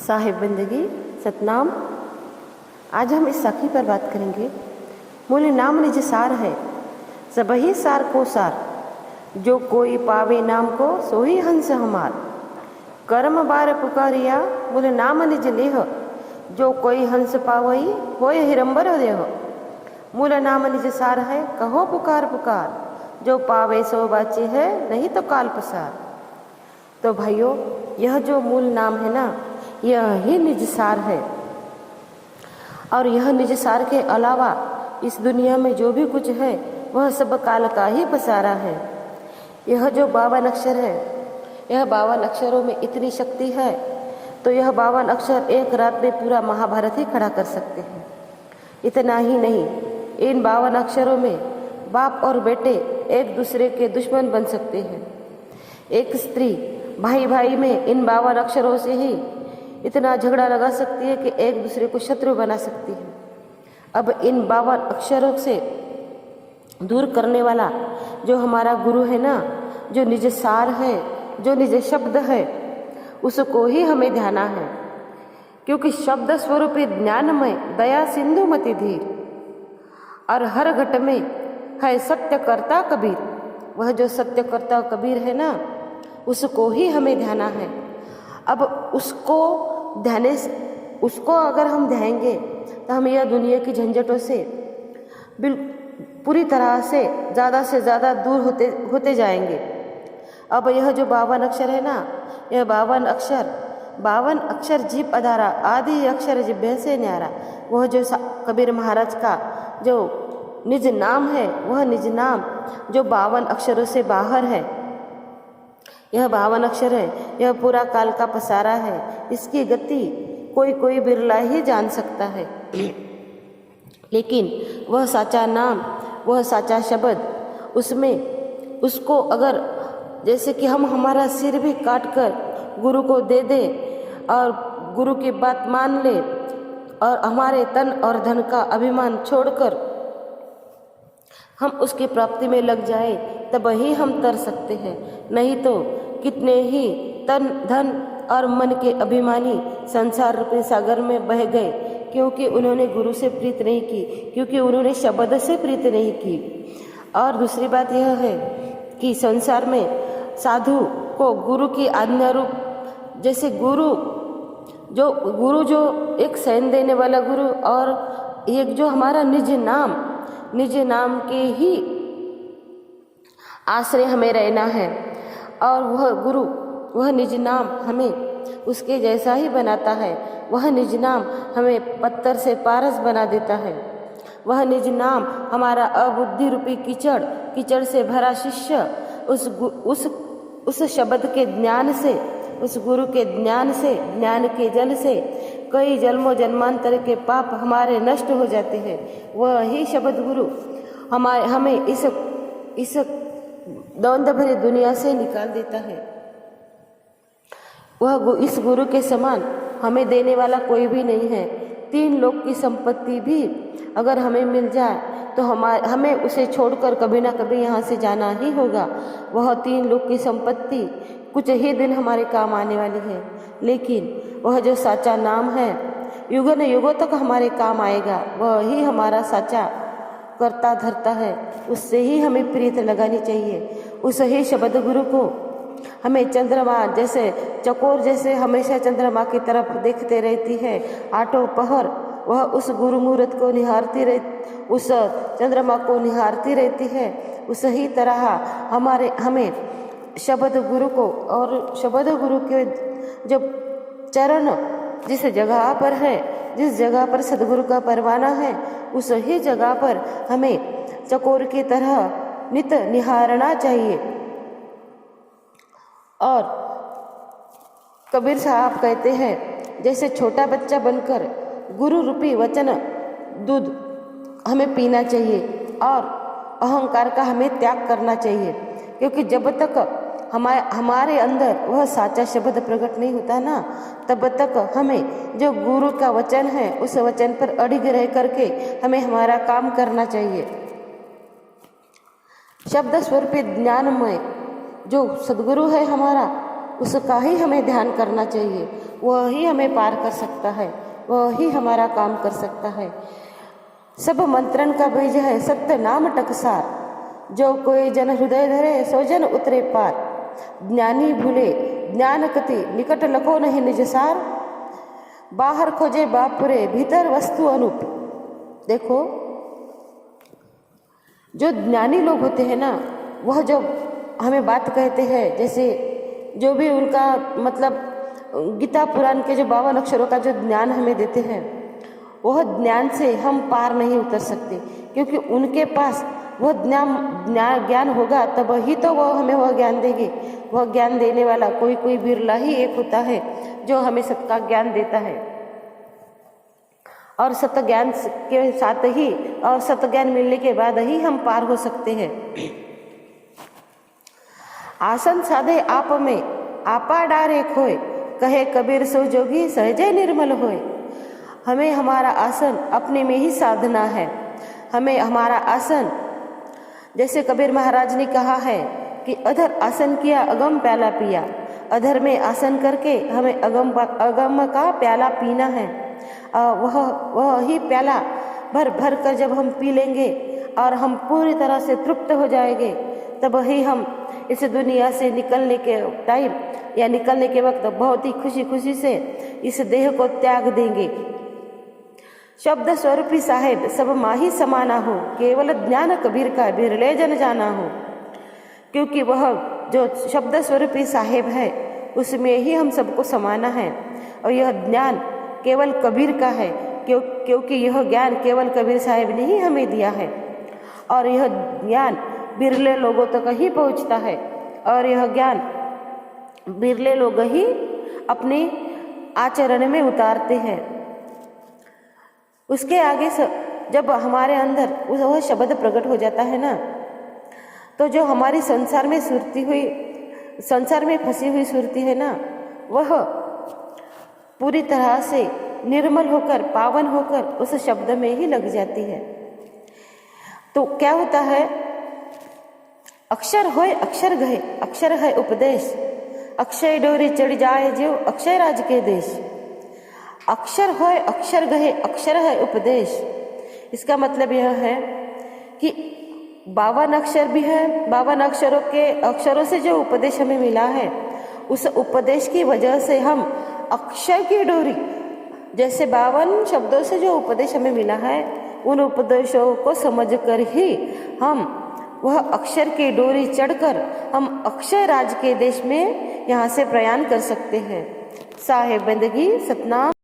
साहिब बंदगी सतनाम। आज हम इस सखी पर बात करेंगे। मूल नाम निज सार है, सबही सार को सार, जो कोई पावे नाम को सोही हंस हमार। कर्म बार पुकारिया मूल नाम निज लेह, जो कोई हंस पावई होय हिरंबर देह। मूल नाम निज सार है, कहो पुकार पुकार, जो पावे सो बाचे है, नहीं तो काल पसार। तो भाइयों, यह जो मूल नाम है ना, यह ही निज सार है। और यह निज सार के अलावा इस दुनिया में जो भी कुछ है वह सब काल का ही पसारा है। यह जो 52 अक्षर है, यह 52 अक्षरों में इतनी शक्ति है, तो यह 52 अक्षर एक रात में पूरा महाभारत ही खड़ा कर सकते हैं। इतना ही नहीं, इन 52 अक्षरों में बाप और बेटे एक दूसरे के दुश्मन बन सकते हैं। एक स्त्री भाई भाई में इन 52 अक्षरों से ही इतना झगड़ा लगा सकती है कि एक दूसरे को शत्रु बना सकती है। अब इन 52 अक्षरों से दूर करने वाला जो हमारा गुरु है ना, जो निज सार है, जो निज शब्द है, उसको ही हमें ध्याना है। क्योंकि शब्द स्वरूपी ज्ञानमय दया सिंधु मति धीर, और हर घट में है सत्यकर्ता कबीर। वह जो सत्यकर्ता कबीर है ना, उसको ही हमें ध्याना है। अब उसको अगर हम ध्याएंगे तो हम यह दुनिया की झंझटों से पूरी तरह से ज़्यादा दूर होते जाएंगे। अब यह जो 52 अक्षर है ना, यह 52 अक्षर जीप अधारा, आदि अक्षर जिब्भे से न्यारा। वह जो कबीर महाराज का जो निज नाम है, वह निज नाम जो 52 अक्षरों से बाहर है, यह 52 अक्षर है, यह पूरा काल का पसारा है। इसकी गति कोई बिरला ही जान सकता है। लेकिन वह साचा नाम, वह साचा शब्द, उसको अगर जैसे कि हम हमारा सिर भी काट कर गुरु को दे दे और गुरु की बात मान ले और हमारे तन और धन का अभिमान छोड़कर हम उसकी प्राप्ति में लग जाए, तब ही हम तर सकते हैं। नहीं तो कितने ही तन धन और मन के अभिमानी संसार रूपी सागर में बह गए, क्योंकि उन्होंने गुरु से प्रीत नहीं की, क्योंकि उन्होंने शब्द से प्रीत नहीं की। और दूसरी बात यह है कि संसार में साधु को गुरु की आज्ञा रूप, जैसे गुरु जो एक सैन देने वाला गुरु, और एक जो हमारा निज नाम के ही आश्रय हमें रहना है। और वह गुरु, वह निज नाम हमें उसके जैसा ही बनाता है। वह निज नाम हमें पत्थर से पारस बना देता है। वह निज नाम हमारा अबुद्धि रूपी कीचड़ से भरा शिष्य उस शब्द के ज्ञान से, उस गुरु के ज्ञान से, ज्ञान के जल से कई जन्मों जन्मांतर के पाप हमारे नष्ट हो जाते हैं। वह ही शब्द गुरु हमें इस द्वंद भरी दुनिया से निकाल देता है। इस गुरु के समान हमें देने वाला कोई भी नहीं है। 3 लोक की संपत्ति भी अगर हमें मिल जाए तो हमें उसे छोड़कर कभी ना कभी यहाँ से जाना ही होगा। वह 3 लोक की संपत्ति कुछ ही दिन हमारे काम आने वाली है, लेकिन वह जो साचा नाम है युगों ने युगों तक हमारे काम आएगा। वह ही हमारा साचा करता धरता है। उससे ही हमें प्रीत लगानी चाहिए। उस ही शब्द गुरु को हमें चंद्रमा जैसे, चकोर जैसे हमेशा चंद्रमा की तरफ देखते रहती है। 8 पहर वह उस गुरु मूर्त को निहारती रहती, उस चंद्रमा को निहारती रहती है। उस ही तरह हमें शब्द गुरु को, और शब्द गुरु के जो चरण जिस जगह पर है, जिस जगह पर सदगुरु का परवाना है, उस ही जगह पर हमें चकोर की तरह नित निहारना चाहिए। और कबीर साहब कहते हैं, जैसे छोटा बच्चा बनकर गुरु रूपी वचन दूध हमें पीना चाहिए और अहंकार का हमें त्याग करना चाहिए। क्योंकि जब तक हमारे अंदर वह साचा शब्द प्रकट नहीं होता ना, तब तक हमें जो गुरु का वचन है उस वचन पर अडिग रह करके हमें हमारा काम करना चाहिए। शब्द स्वरूपी ज्ञानमय जो सदगुरु है हमारा, उसका ही हमें ध्यान करना चाहिए। वह ही हमें पार कर सकता है, वह ही हमारा काम कर सकता है। सब मंत्रण का बीज है सत्य नाम टकसार, जो कोई जन हृदय धरे सो जन उतरे पार। ज्ञानी भूले ज्ञान कति निकट लखो नहीं निज सार, बाहर खोजे बापुरे भीतर वस्तु अनूप। देखो, जो ज्ञानी लोग होते हैं ना, वह जो हमें बात कहते हैं, जैसे जो भी उनका मतलब गीता पुराण के जो 52 अक्षरों का जो ज्ञान हमें देते हैं, वह ज्ञान से हम पार नहीं उतर सकते, क्योंकि उनके पास वह ज्ञान होगा तब ही तो वह हमें वह ज्ञान देंगे। वह ज्ञान देने वाला कोई बिरला ही एक होता है जो हमें सबका ज्ञान देता है, और सत्य ज्ञान के साथ ही और सत्य ज्ञान मिलने के बाद ही हम पार हो सकते हैं। आसन साधे आप में आपा डारे खोए, कहे कबीर सो जोगी सहजे निर्मल होए। हमें हमारा आसन अपने में ही साधना है। हमें हमारा आसन, जैसे कबीर महाराज ने कहा है कि अधर आसन किया अगम प्याला पिया, अधर में आसन करके हमें अगम का प्याला पीना है। वह ही प्याला भर भर कर जब हम पी लेंगे और हम पूरी तरह से तृप्त हो जाएंगे, तब ही हम इस दुनिया से निकलने के टाइम या निकलने के वक्त बहुत ही खुशी खुशी से इस देह को त्याग देंगे। शब्द स्वरूपी साहेब सब माही समाना हो, केवल ज्ञान कबीर का बिरले जन जाना हो। क्योंकि वह जो शब्द स्वरूपी साहेब है, उसमें ही हम सबको समाना है, और यह ज्ञान केवल कबीर का है, क्योंकि यह ज्ञान केवल कबीर साहेब ने ही हमें दिया है, और यह ज्ञान बिरले लोगों तक ही पहुंचता है, और यह ज्ञान बिरले लोग ही अपने आचरण में उतारते हैं। उसके आगे जब हमारे अंदर वह शब्द प्रकट हो जाता है ना, तो जो हमारी संसार में फंसी हुई सुरती है ना, वह पूरी तरह से निर्मल होकर पावन होकर उस शब्द में ही लग जाती है। तो क्या होता है, अक्षर होए अक्षर गए, अक्षर है उपदेश, अक्षय डोरी चढ़ जाए जो अक्षय राज के देश। अक्षर होए अक्षर गए, अक्षर है उपदेश। इसका मतलब यह है कि 52 अक्षर भी है, 52 अक्षरों से जो उपदेश हमें मिला है, उस उपदेश की वजह से हम अक्षर की डोरी, जैसे 52 शब्दों से जो उपदेश हमें मिला है, उन उपदेशों को समझकर ही हम वह अक्षर की डोरी चढ़कर हम अक्षय राज के देश में यहाँ से प्रयाण कर सकते हैं। साहेब बंदगी सतनाम।